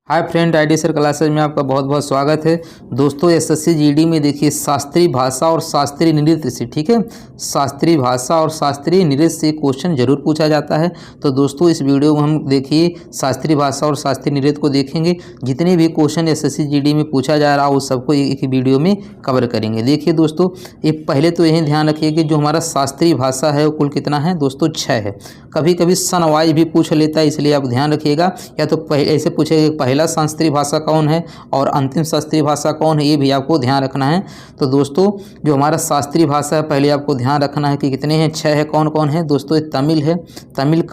Hi friend, ID sir classes में आपका बहुत बहुत स्वागत है। दोस्तों एसएससी जीडी में देखिए शास्त्रीय भाषा और शास्त्रीय नृत्य से, ठीक है, शास्त्रीय भाषा और शास्त्रीय नृत्य से क्वेश्चन जरूर पूछा जाता है। तो दोस्तों इस वीडियो में हम देखिए शास्त्रीय भाषा और शास्त्रीय नृत्य को देखेंगे। जितने भी क्वेश्चन एसएससी जीडी में पूछा जा रहा है उस सबको एक ही वीडियो में कवर करेंगे। देखिए दोस्तों, ये पहले तो यही ध्यान रखिए कि जो हमारा शास्त्रीय भाषा है वो कुल कितना है दोस्तों, 6 है। कभी कभी सनवाइज भी पूछ लेता है, इसलिए आप ध्यान रखिएगा। या तो ऐसे पूछेगा पहला शास्त्रीय भाषा कौन है और अंतिम शास्त्रीय भाषा कौन है, ये भी आपको ध्यान रखना है। तो दोस्तों जो हमारा शास्त्रीय भाषा है पहले आपको ध्यान रखना है कि कितने हैं, 6 है। कौन कौन है दोस्तों? तमिल है। तमिल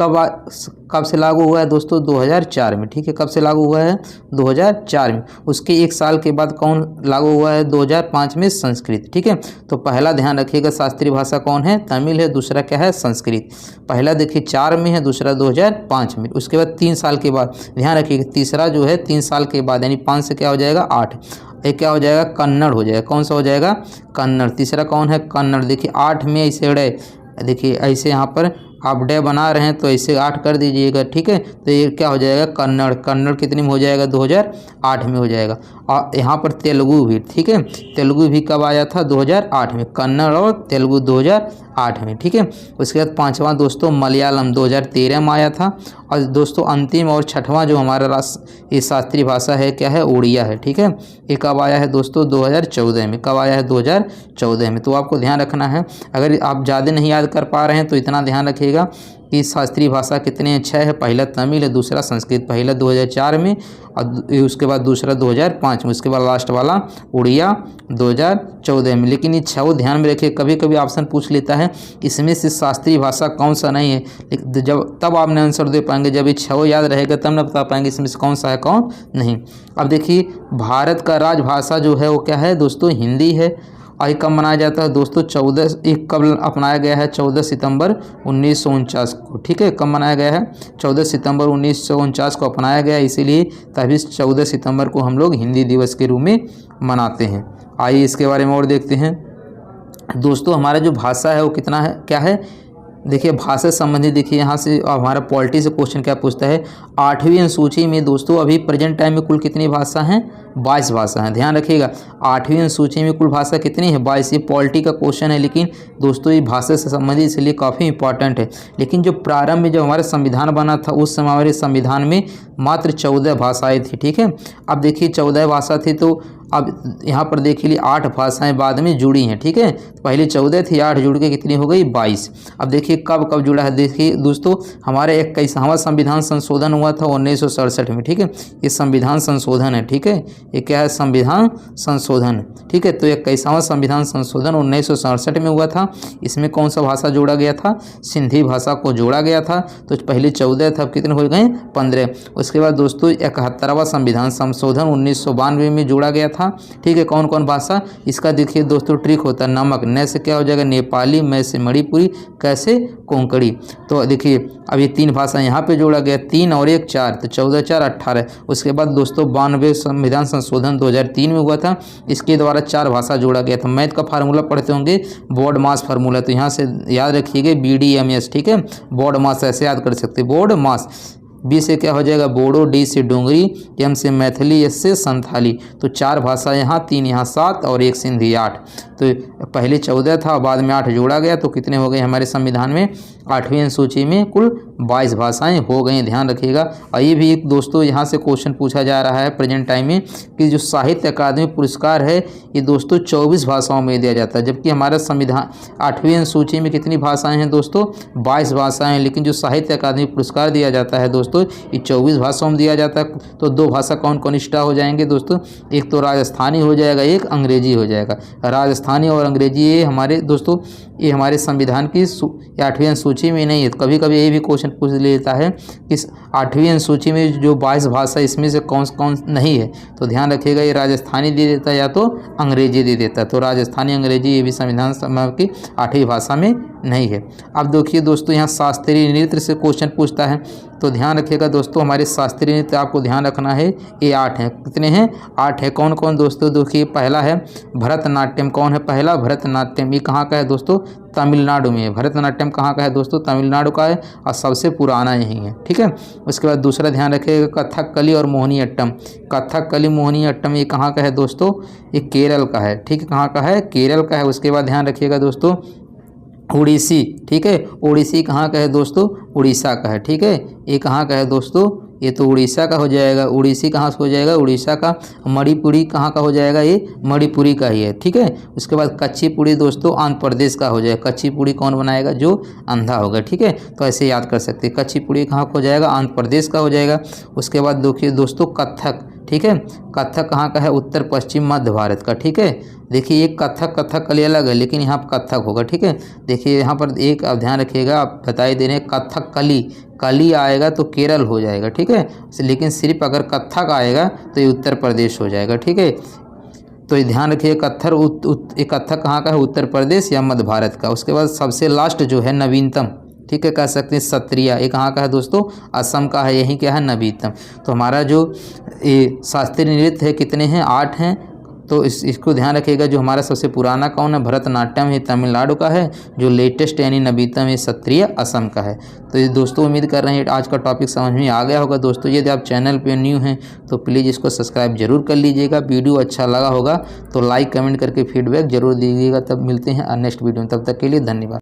कब से लागू हुआ है दोस्तों? 2004 में, ठीक है। कब से लागू हुआ है? 2004 में। उसके 1 साल के बाद कौन लागू हुआ है? 2005 में संस्कृत, ठीक है। तो पहला ध्यान रखिएगा शास्त्रीय भाषा कौन है? तमिल है। दूसरा क्या है? संस्कृत। पहला देखिए 4 में है, दूसरा 2005 में। उसके बाद 3 साल के बाद ध्यान रखिएगा तीसरा जो है 3 साल के बाद, यानी 5 से क्या हो जाएगा? 8। एक क्या हो जाएगा? कन्नड़ हो जाएगा। कौन सा हो जाएगा? कन्नड़। तीसरा कौन है? कन्नड़। देखिए 8 में ऐसे डे, देखिए ऐसे यहाँ पर आप डे बना रहे हैं तो ऐसे 8 कर दीजिएगा, ठीक है। तो ये क्या हो जाएगा? कन्नड़। कन्नड़ कितने में हो जाएगा? 2008 में हो जाएगा। और यहाँ पर तेलुगु भी, ठीक है। तेलुगु भी कब आया था? 2008 में। कन्नड़ और तेलुगु 2008 में, ठीक है। उसके बाद 5वां दोस्तों मलयालम 2013 में आया था। और दोस्तों अंतिम और 6वां जो हमारा ये शास्त्रीय भाषा है क्या है? उड़िया है, ठीक है। ये कब आया है दोस्तों? 2014 में। कब आया है? 2014 में। तो आपको ध्यान रखना है। अगर आप ज़्यादा नहीं याद कर पा रहे हैं तो इतना ध्यान रखिएगा कि शास्त्रीय भाषा कितने हैं? 6 है। पहला तमिल है, दूसरा संस्कृत। पहला 2004 में और उसके बाद दूसरा 2005 में। उसके बाद लास्ट वाला उड़िया 2014 में। लेकिन ये 6 ध्यान में रखिए, कभी कभी ऑप्शन पूछ लेता है इसमें से शास्त्रीय भाषा कौन सा नहीं है। जब तब आपने आंसर दे पाएंगे जब ये 6 याद रहेगा, तब ना बता पाएंगे इसमें से कौन सा है कौन नहीं। अब देखिए भारत का राजभाषा जो है वो क्या है दोस्तों? हिंदी है। और ये कब मनाया जाता है दोस्तों? कब अपनाया गया है? 14 सितंबर 1949 को, ठीक है। कब मनाया गया है? 14 सितंबर 1949 को अपनाया गया, इसीलिए तभी 14 सितंबर को हम लोग हिंदी दिवस के रूप में मनाते हैं। आइए इसके बारे में और देखते हैं। दोस्तों हमारा जो भाषा है वो कितना है, क्या है? देखिए भाषा से संबंधित, देखिए यहाँ से हमारा पॉलिटी से क्वेश्चन क्या पूछता है। 8वीं अनुसूची में दोस्तों अभी प्रेजेंट टाइम में कुल कितनी भाषा हैं? 22 भाषा हैं। ध्यान रखिएगा 8वीं अनुसूची में कुल भाषा कितनी है? 22। ये पॉलिटी का क्वेश्चन है, लेकिन दोस्तों ये भाषा से संबंधित इसलिए काफ़ी इंपॉर्टेंट है। लेकिन जो प्रारंभ में जब हमारा संविधान बना था उस समय हमारे संविधान में मात्र 14 भाषाएँ थी, ठीक है। अब देखिए 14 भाषा थी, तो अब यहाँ पर देख लीजिए 8 भाषाएं बाद में जुड़ी हैं, ठीक है। पहले 14 थी, 8 जुड़ के कितनी हो गई? 22। अब देखिए कब कब जुड़ा है। देखिए दोस्तों हमारे 21वां संविधान संशोधन हुआ था 1967 में, ठीक है। ये संविधान संशोधन है, ठीक है। ये क्या है? संविधान संशोधन, ठीक है। तो 21वां संविधान संशोधन 1967 में हुआ था। इसमें कौन सा भाषा जोड़ा गया था? सिंधी भाषा को जोड़ा गया था। तो पहले 14 था, अब कितने हो गए? 15। उसके बाद दोस्तों 71वां संविधान संशोधन 1992 में जोड़ा गया था, ठीक है। कौन कौन भाषा? इसका देखिए दोस्तों ट्रिक होता है। नमक, न से क्या हो जाएगा? नेपाली, मैं से मणिपुरी, कैसे? कोंकणी। तो देखिए अब ये 3 भाषा यहाँ पे जोड़ा गया, 3 और 1 4, तो 14 4 18। उसके बाद दोस्तों 92 संविधान संशोधन 2003 में हुआ था। इसके द्वारा 4 भाषा जोड़ा गया था। मैथ का फार्मूला पढ़ते होंगे, बोर्ड मास फार्मूला, तो यहाँ से याद रखिएगा BDMS, ठीक है। बोर्ड मास ऐसे याद कर सकते, बोर्ड मास। बी से क्या हो जाएगा? बोडो, डी से डोंगरी, एम से मैथिली, एस से संथाली। तो 4 भाषा यहाँ, 3 यहाँ, 7 और 1 सिंधी, 8। तो पहले 14 था, बाद में 8 जोड़ा गया, तो कितने हो गए हमारे संविधान में? 8वीं अनुसूची में कुल 22 भाषाएं हो गई। ध्यान रखिएगा। और ये भी एक दोस्तों यहाँ से क्वेश्चन पूछा जा रहा है प्रेजेंट टाइम में कि जो साहित्य अकादमी पुरस्कार है ये दोस्तों 24 भाषाओं में दिया जाता है, जबकि हमारा संविधान 8वीं अनुसूची में कितनी भाषाएं हैं दोस्तों? 22 भाषाएं। लेकिन जो साहित्य अकादमी पुरस्कार दिया जाता है दोस्तों ये 24 भाषाओं में दिया जाता है। तो 2 भाषा कौन कौन एक्स्ट्रा हो जाएंगे दोस्तों? एक तो राजस्थानी हो जाएगा, एक अंग्रेजी हो जाएगा। राजस्थानी और अंग्रेजी ये हमारे दोस्तों ये हमारे संविधान की 8वीं अनुसूची में नहीं है। कभी कभी ये भी क्वेश्चन पूछ लेता है कि 8वीं अनुसूची में जो 22 भाषा इसमें से कौन कौन नहीं है। तो ध्यान रखिएगा ये राजस्थानी दे देता है या तो अंग्रेजी दे देता है। तो राजस्थानी अंग्रेजी ये भी संविधान की 8वीं भाषा में नहीं है। अब देखिए दोस्तों यहाँ शास्त्रीय नृत्य से क्वेश्चन पूछता है, तो ध्यान रखिएगा दोस्तों, हमारे शास्त्रीय नृत्य आपको ध्यान रखना है, ये 8 हैं। कितने हैं? 8 है। कौन कौन दोस्तों? देखिए पहला है भरतनाट्यम। कौन है पहला? भरतनाट्यम। ये कहाँ का है दोस्तों? तमिलनाडु में है। भरतनाट्यम कहाँ का है दोस्तों? तमिलनाडु का है और सबसे पुराना यही है, ठीक है। उसके बाद दूसरा ध्यान रखिएगा कथकली और मोहिनीअट्टम। कथकली मोहिनीअट्टम ये कहाँ का है दोस्तों? ये केरल का है, ठीक है। कहाँ का है? केरल का है। उसके बाद ध्यान रखिएगा दोस्तों ओडिसी, ठीक है। ओडिसी कहाँ का है दोस्तों? उड़ीसा का है, ठीक है। ये कहाँ का है दोस्तों? ये तो उड़ीसा का हो जाएगा। उड़ीसी कहाँ से हो जाएगा? उड़ीसा का। मणिपुरी कहाँ का हो जाएगा? ये मणिपुरी का ही है, ठीक है। उसके बाद कच्चीपुड़ी दोस्तों आंध्र प्रदेश का हो जाएगा। कच्चीपुड़ी कौन बनाएगा? जो अंधा होगा, ठीक है। तो ऐसे याद कर सकते हैं। कच्चीपुड़ी कहाँ का हो जाएगा? आंध्र प्रदेश का हो जाएगा। उसके बाद देखिए दोस्तों कथक, ठीक है। कथक कहाँ का है? उत्तर पश्चिम मध्य भारत का, ठीक है। देखिए ये कथकली अलग है, लेकिन यहाँ पर कथक होगा, ठीक है। देखिए यहाँ पर एक आप ध्यान रखिएगा, आप बताई दे रहे हैं कथकली, कली आएगा तो केरल हो जाएगा, ठीक है। लेकिन सिर्फ अगर कथक आएगा तो ये उत्तर प्रदेश हो जाएगा, ठीक है। तो ये ध्यान रखिए कथक कहाँ का है? उत्तर प्रदेश या मध्य भारत का। उसके बाद सबसे लास्ट जो है नवीनतम, ठीक है, कह सकते हैं सत्रिया। ये कहाँ का है दोस्तों? असम का है। यही क्या है? नवीनतम। तो हमारा जो ये शास्त्रीय नृत्य है कितने हैं? 8 हैं। तो इसको ध्यान रखिएगा। जो हमारा सबसे पुराना कौन है? भरतनाट्यम है, तमिलनाडु का है। जो लेटेस्ट यानी नवीनतम है सत्रिय, असम का है। तो ये दोस्तों उम्मीद कर रहे हैं आज का टॉपिक समझ में आ गया होगा। दोस्तों यदि आप चैनल पे न्यू हैं तो प्लीज़ इसको सब्सक्राइब जरूर कर लीजिएगा। वीडियो अच्छा लगा होगा तो लाइक कमेंट करके फीडबैक जरूर दीजिएगा। तब मिलते हैं नेक्स्ट वीडियो में, तब तक के लिए धन्यवाद।